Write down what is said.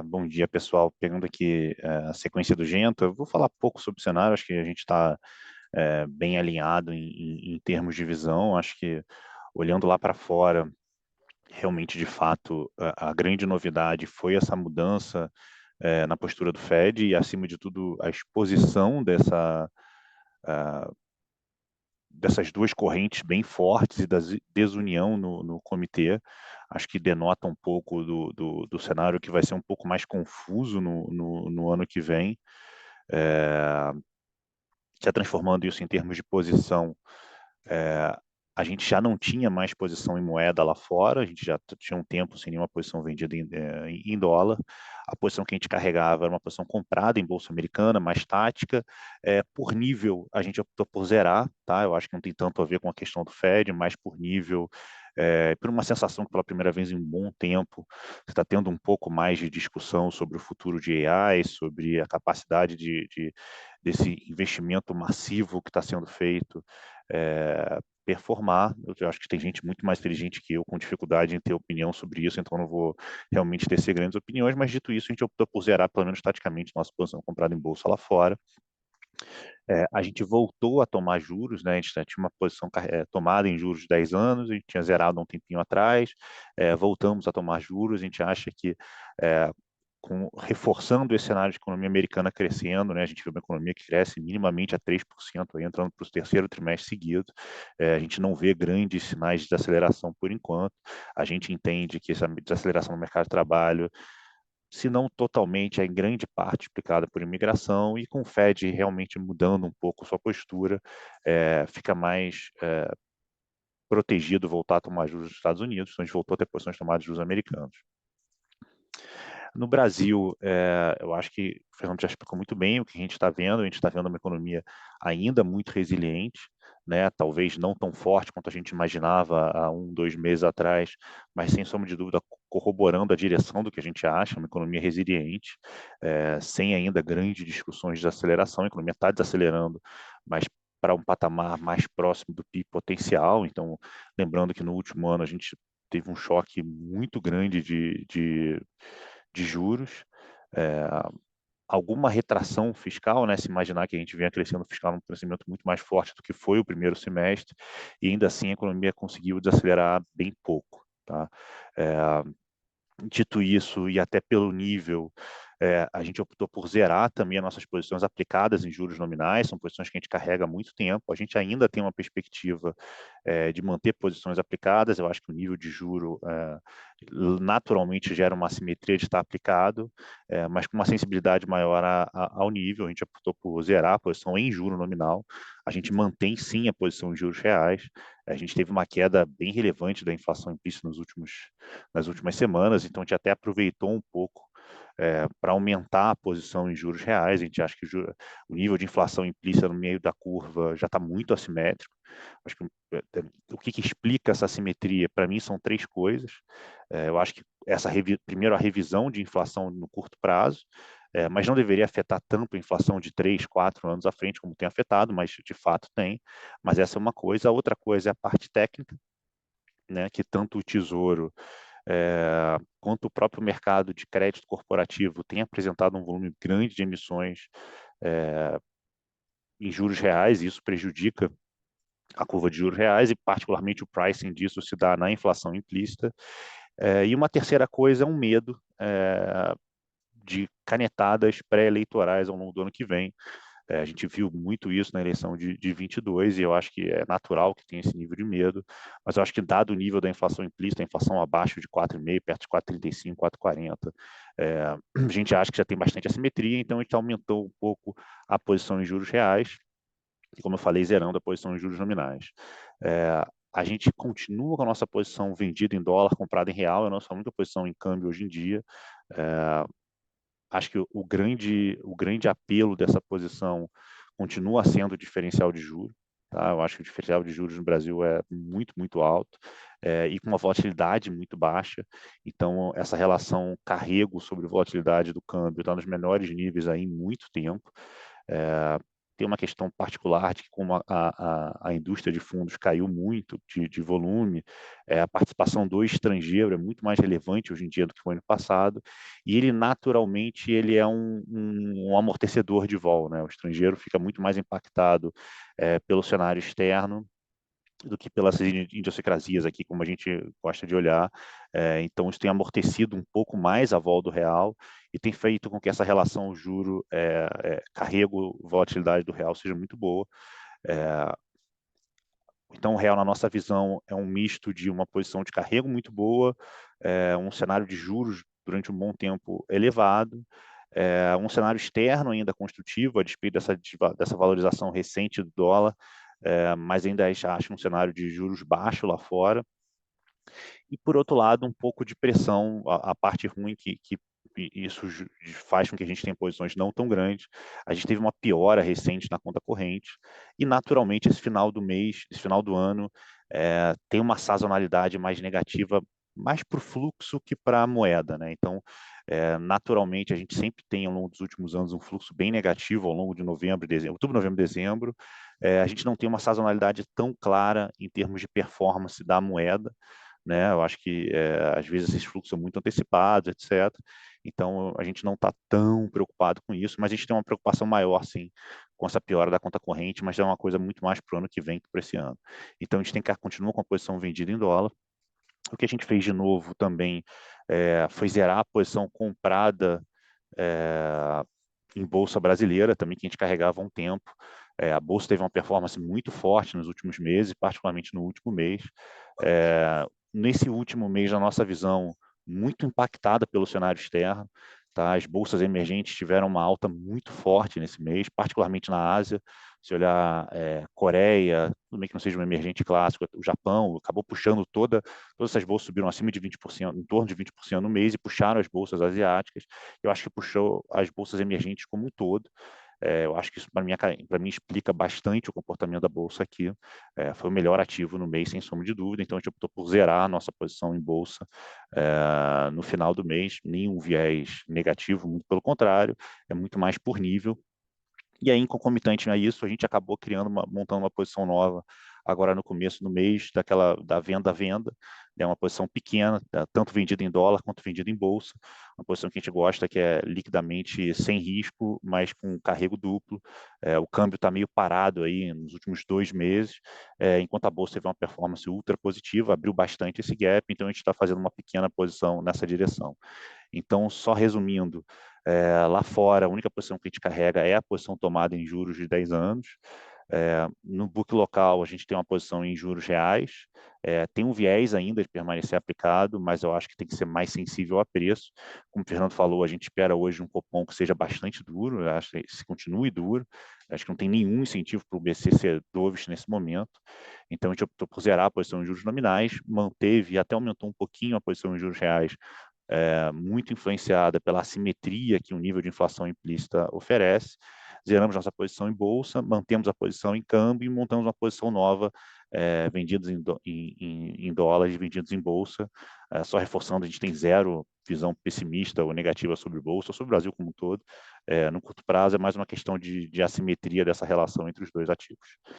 Bom dia, pessoal. Pegando aqui a sequência do Genta, eu vou falar pouco sobre o cenário. Acho que a gente está bem alinhado em termos de visão. Acho que, olhando lá para fora, realmente, de fato, a grande novidade foi essa mudança na postura do Fed e, acima de tudo, a exposição dessas duas correntes bem fortes e da desunião no comitê. Acho que denota um pouco do cenário que vai ser um pouco mais confuso no ano que vem, é, já transformando isso em termos de posição. É, a gente já não tinha mais posição em moeda lá fora, a gente já tinha um tempo sem nenhuma posição vendida em dólar. A posição que a gente carregava era uma posição comprada em bolsa americana, mais tática. Por nível, a gente optou por zerar, tá? Eu acho que não tem tanto a ver com a questão do Fed, mas por nível, por uma sensação que pela primeira vez em um bom tempo você está tendo um pouco mais de discussão sobre o futuro de AI, sobre a capacidade desse investimento massivo que está sendo feito performar. Eu acho que tem gente muito mais inteligente que eu com dificuldade em ter opinião sobre isso, então não vou realmente tecer grandes opiniões, mas dito isso, a gente optou por zerar, pelo menos taticamente, nossa posição comprada em bolsa lá fora. A gente voltou a tomar juros, né? A gente tinha uma posição tomada em juros de 10 anos, a gente tinha zerado há um tempinho atrás, voltamos a tomar juros, a gente acha que é, reforçando esse cenário de economia americana crescendo, né? A gente vê uma economia que cresce minimamente a 3%, aí entrando para o terceiro trimestre seguido. A gente não vê grandes sinais de desaceleração por enquanto. A gente entende que essa desaceleração no mercado de trabalho, se não totalmente, é em grande parte explicada por imigração, e com o Fed realmente mudando um pouco sua postura, fica mais protegido voltar a tomar juros dos Estados Unidos, então a gente voltou a ter posições tomadas de juros americanos. No Brasil, eu acho que o Fernando já explicou muito bem o que a gente está vendo uma economia ainda muito resiliente, né? Talvez não tão forte quanto a gente imaginava há 2 meses atrás, mas sem sombra de dúvida corroborando a direção do que a gente acha, uma economia resiliente, sem ainda grandes discussões de aceleração. A economia está desacelerando, mas para um patamar mais próximo do PIB potencial. Então, lembrando que no último ano a gente teve um choque muito grande de juros, é, alguma retração fiscal, né? Se imaginar que a gente venha crescendo fiscal num crescimento muito mais forte do que foi o primeiro semestre, e ainda assim a economia conseguiu desacelerar bem pouco, tá? É, Dito isso, e até pelo nível, a gente optou por zerar também as nossas posições aplicadas em juros nominais, são posições que a gente carrega há muito tempo. A gente ainda tem uma perspectiva de manter posições aplicadas. Eu acho que o nível de juro naturalmente gera uma assimetria de estar aplicado, mas com uma sensibilidade maior ao nível. A gente optou por zerar a posição em juro nominal. A gente mantém sim a posição em juros reais. A gente teve uma queda bem relevante da inflação implícita nas últimas semanas, então a gente até aproveitou um pouco para aumentar a posição em juros reais. A gente acha que o nível de inflação implícita no meio da curva já está muito assimétrico. Acho que o que explica essa assimetria, para mim, são três coisas. Eu acho que primeiro, a revisão de inflação no curto prazo, mas não deveria afetar tanto a inflação de 3, 4 anos à frente, como tem afetado, mas de fato tem. Mas essa é uma coisa. A outra coisa é a parte técnica, né, que tanto o Tesouro quanto o próprio mercado de crédito corporativo tem apresentado um volume grande de emissões é, em juros reais, e isso prejudica a curva de juros reais, e particularmente o pricing disso se dá na inflação implícita. E uma terceira coisa é um medo de canetadas pré-eleitorais ao longo do ano que vem. A gente viu muito isso na eleição de 22, e eu acho que é natural que tenha esse nível de medo, mas eu acho que dado o nível da inflação implícita, a inflação abaixo de 4,5, perto de 4,35, 4,40, a gente acha que já tem bastante assimetria, então a gente aumentou um pouco a posição em juros reais, e como eu falei, zerando a posição em juros nominais. A gente continua com a nossa posição vendida em dólar, comprada em real, é a nossa única posição em câmbio hoje em dia. É, Acho que o grande apelo dessa posição continua sendo o diferencial de juros. Tá? Eu acho que o diferencial de juros no Brasil é muito, muito alto, e com uma volatilidade muito baixa. Então, essa relação carrego sobre volatilidade do câmbio está nos menores níveis aí em muito tempo. É, tem uma questão particular de que como a indústria de fundos caiu muito de volume, a participação do estrangeiro é muito mais relevante hoje em dia do que foi no passado, e ele naturalmente ele é um amortecedor de vol, né? O estrangeiro fica muito mais impactado pelo cenário externo do que pelas idiosincrasias aqui, como a gente gosta de olhar. Então, isso tem amortecido um pouco mais a vol do real e tem feito com que essa relação juro, carrego, volatilidade do real seja muito boa. Então, o real, na nossa visão, é um misto de uma posição de carrego muito boa, um cenário de juros durante um bom tempo elevado, um cenário externo ainda construtivo, a despeito dessa valorização recente do dólar, mas ainda acho um cenário de juros baixo lá fora. E, por outro lado, um pouco de pressão, a parte ruim que isso faz com que a gente tenha posições não tão grandes. A gente teve uma piora recente na conta corrente e, naturalmente, esse final do mês, esse final do ano, tem uma sazonalidade mais negativa, mais para o fluxo que para a moeda, né? Então, naturalmente, a gente sempre tem, ao longo dos últimos anos, um fluxo bem negativo ao longo de novembro, dezembro, outubro, novembro, dezembro. A gente não tem uma sazonalidade tão clara em termos de performance da moeda, né? Eu acho que às vezes esses fluxos são muito antecipados, etc. Então a gente não está tão preocupado com isso, mas a gente tem uma preocupação maior, sim, com essa piora da conta corrente, mas é uma coisa muito mais para o ano que vem que para esse ano. Então a gente tem que continuar com a posição vendida em dólar. O que a gente fez de novo também foi zerar a posição comprada em bolsa brasileira, também que a gente carregava há um tempo. A bolsa teve uma performance muito forte nos últimos meses, particularmente no último mês. Nesse último mês, na nossa visão, muito impactada pelo cenário externo. Tá? As bolsas emergentes tiveram uma alta muito forte nesse mês, particularmente na Ásia. Se olhar Coreia, tudo bem que não seja um emergente clássico, o Japão acabou puxando todas essas bolsas subiram acima de 20%, em torno de 20% no mês, e puxaram as bolsas asiáticas. Eu acho que puxou as bolsas emergentes como um todo. Eu acho que isso, para mim, explica bastante o comportamento da bolsa aqui. Foi o melhor ativo no mês, sem sombra de dúvida. Então, a gente optou por zerar a nossa posição em bolsa no final do mês. Nenhum viés negativo, muito pelo contrário, é muito mais por nível. E aí, concomitante a isso, a gente acabou montando uma posição nova agora no começo do mês, da venda à venda, né, uma posição pequena, tanto vendida em dólar quanto vendida em bolsa, uma posição que a gente gosta, que é liquidamente sem risco, mas com carrego duplo. O câmbio está meio parado aí nos últimos 2 meses, enquanto a bolsa teve uma performance ultra positiva, abriu bastante esse gap, então a gente está fazendo uma pequena posição nessa direção. Então, só resumindo, lá fora, a única posição que a gente carrega é a posição tomada em juros de 10 anos. No book local, a gente tem uma posição em juros reais. Tem um viés ainda de permanecer aplicado, mas eu acho que tem que ser mais sensível a preço. Como o Fernando falou, a gente espera hoje um cupom que seja bastante duro, eu acho que se continue duro. Acho que não tem nenhum incentivo para o BC ser dovish nesse momento. Então, a gente optou por zerar a posição em juros nominais, manteve e até aumentou um pouquinho a posição em juros reais, muito influenciada pela assimetria que o nível de inflação implícita oferece. Zeramos nossa posição em bolsa, mantemos a posição em câmbio e montamos uma posição nova, vendidos em dólares, vendidos em bolsa. Só reforçando, a gente tem zero visão pessimista ou negativa sobre bolsa, ou sobre o Brasil como um todo. No curto prazo, é mais uma questão de assimetria dessa relação entre os dois ativos.